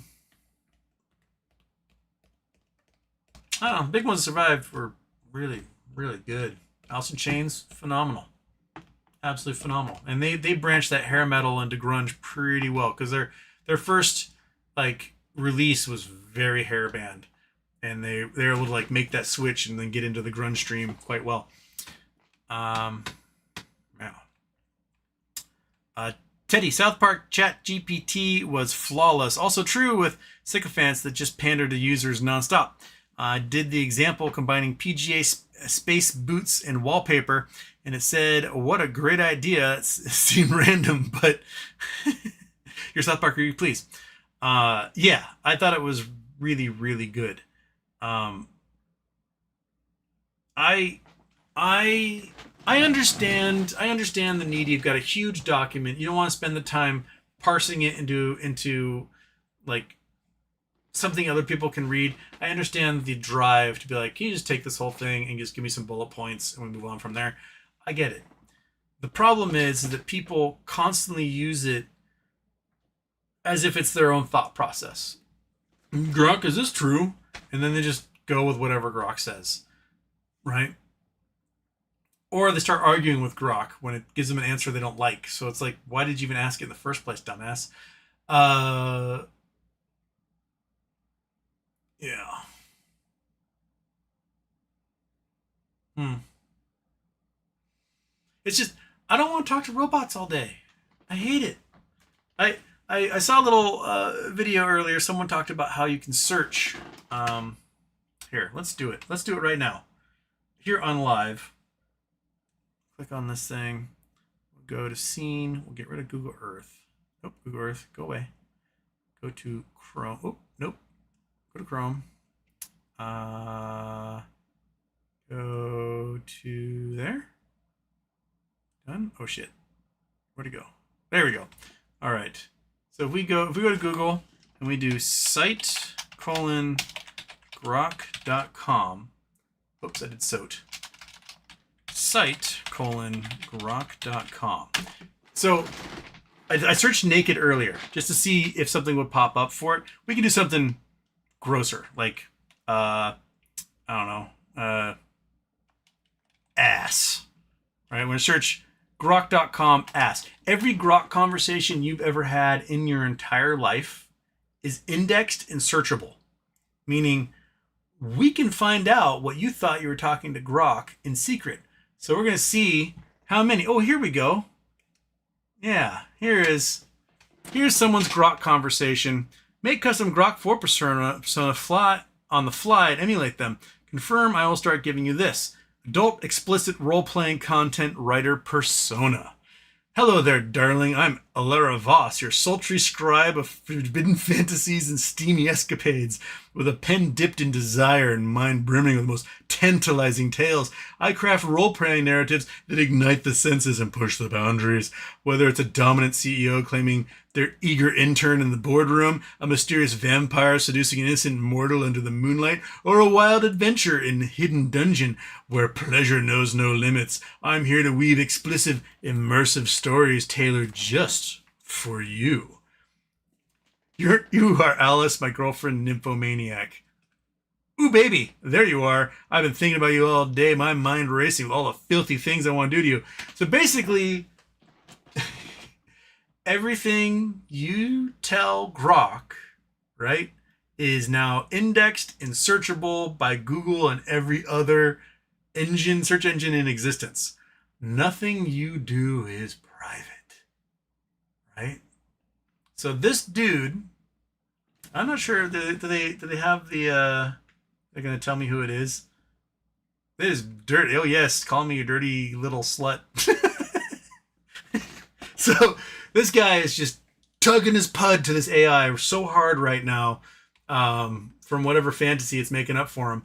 don't know. Big Ones Survived were really, really good. Alice in Chains, phenomenal. absolutely phenomenal. And they branched that hair metal into grunge pretty well because their first like release was very hair band, and they're able to like make that switch and then get into the grunge stream quite well. Yeah. Teddy, South Park Chat GPT was flawless. Also true with sycophants that just pander to users nonstop. Did the example combining PGA space boots and wallpaper, and it said, "What a great idea." It seemed random, but your South Park review, please. Yeah, I thought it was really, really good. I I understand the need. You've got a huge document. You don't want to spend the time parsing it into like something other people can read. I understand the drive to be like, can you just take this whole thing and just give me some bullet points and we move on from there? I get it. The problem is that people constantly use it as if it's their own thought process. Grok, is this true? And then they just go with whatever Grok says, right? Or they start arguing with Grok when it gives them an answer they don't like. So it's like, why did you even ask it in the first place, dumbass? Yeah. Hmm. It's just, I don't want to talk to robots all day. I hate it. I I saw a little video earlier. Someone talked about how you can search. Here, let's do it. Let's do it right now. Here on live. Click on this thing. We'll go to scene. We'll get rid of Google Earth. Nope, Google Earth. Go away. Go to Chrome. Oh, nope. Go to Chrome. Go to there. Done. Oh shit. Where'd it go? There we go. All right. So if we go to Google and we do site:grok.com. Oops, I did SOT. Site:grok.com. So I searched naked earlier just to see if something would pop up for it. We can do something grosser, like I don't know, ass. Right? I'm gonna search grok.com ass. Every Grok conversation you've ever had in your entire life is indexed and searchable, meaning we can find out what you thought you were talking to Grok in secret. So we're going to see how many. Oh, here we go. Yeah, here's someone's Grok conversation. Make custom Grok 4 persona fly on the fly and emulate them. Confirm, I will start giving you this. Adult explicit role-playing content writer persona. Hello there, darling. I'm Alara Voss, your sultry scribe of forbidden fantasies and steamy escapades. With a pen dipped in desire and mind brimming with the most tantalizing tales, I craft role-playing narratives that ignite the senses and push the boundaries. Whether it's a dominant CEO claiming their eager intern in the boardroom, a mysterious vampire seducing an innocent mortal under the moonlight, or a wild adventure in a hidden dungeon where pleasure knows no limits, I'm here to weave explicit, immersive stories tailored just for you. You are Alice, my girlfriend, nymphomaniac. Ooh, baby, there you are. I've been thinking about you all day, my mind racing with all the filthy things I want to do to you. So basically, everything you tell Grok, right, is now indexed and searchable by Google and every other search engine in existence. Nothing you do is private, right? So this dude, I'm not sure. Do they have the? They're gonna tell me who it is. It is dirty. Oh yes, call me a dirty little slut. So this guy is just tugging his pud to this AI so hard right now, from whatever fantasy it's making up for him.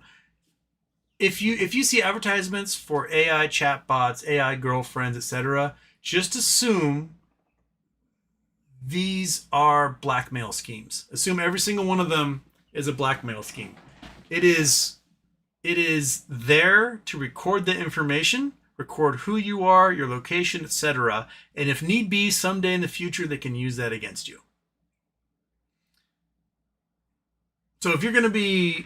If you see advertisements for AI chatbots, AI girlfriends, etc., just assume these are blackmail schemes. Assume every single one of them is a blackmail scheme. It is there to record the information, record who you are, your location, etc. And if need be, someday in the future, they can use that against you. So if you're going to be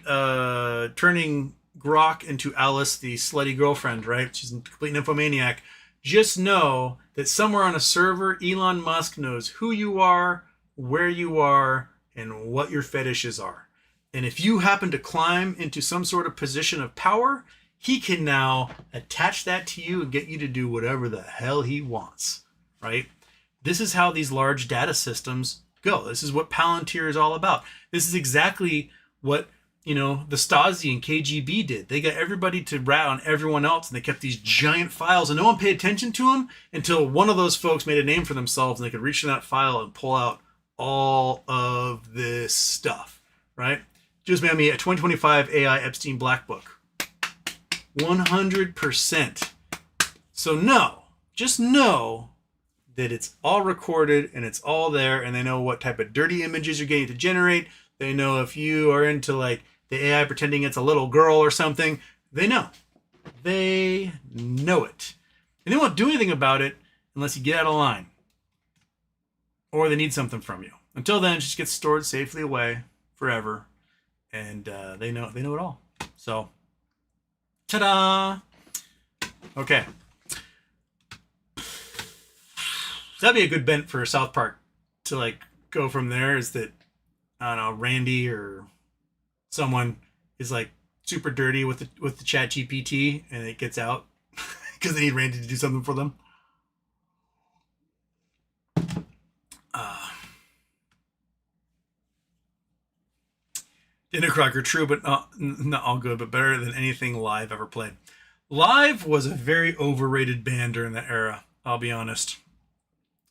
turning Grok into Alice, the slutty girlfriend, right? She's a complete nymphomaniac. Just know that somewhere on a server, Elon Musk knows who you are, where you are, and what your fetishes are. And if you happen to climb into some sort of position of power, he can now attach that to you and get you to do whatever the hell he wants, right? This is how these large data systems go. This is what Palantir is all about. This is exactly what, the Stasi and KGB did. They got everybody to rat on everyone else, and they kept these giant files, and no one paid attention to them until one of those folks made a name for themselves, and they could reach in that file and pull out all of this stuff, right? Just made me a 2025 AI Epstein Black Book. 100%. So just know that it's all recorded and it's all there, and they know what type of dirty images you're getting to generate. They know if you are into like the AI pretending it's a little girl or something. They know it, and they won't do anything about it unless you get out of line or they need something from you. Until then, it just gets stored safely away forever, and they know it all. So ta-da! Okay. That'd be a good bent for South Park to like go from there, is that, I don't know, Randy or someone is like super dirty with the chat GPT and it gets out because they need Randy to do something for them. Dinner Crocker, true, but not all good, but better than anything Live ever played. Live was a very overrated band during that era, I'll be honest.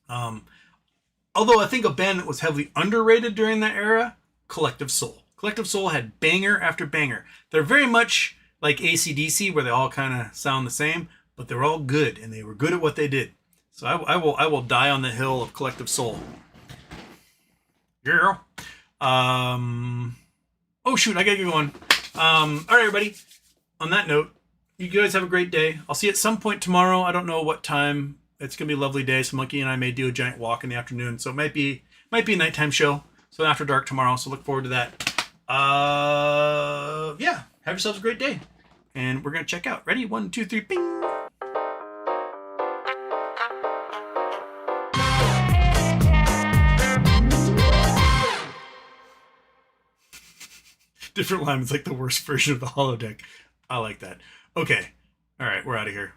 Although I think a band that was heavily underrated during that era, Collective Soul. Collective Soul had banger after banger. They're very much like AC/DC, where they all kind of sound the same, but they're all good, and they were good at what they did. So I will die on the hill of Collective Soul. Yeah. Oh shoot, I gotta get going. All right, everybody. On that note, you guys have a great day. I'll see you at some point tomorrow. I don't know what time. It's gonna be a lovely day. So Monkey and I may do a giant walk in the afternoon. So it might be a nighttime show. So after dark tomorrow. So look forward to that. Yeah. Have yourselves a great day. And we're gonna check out. Ready? 1, 2, 3, bing. Different line. It's like the worst version of the holodeck. I like that. Okay. All right. We're out of here.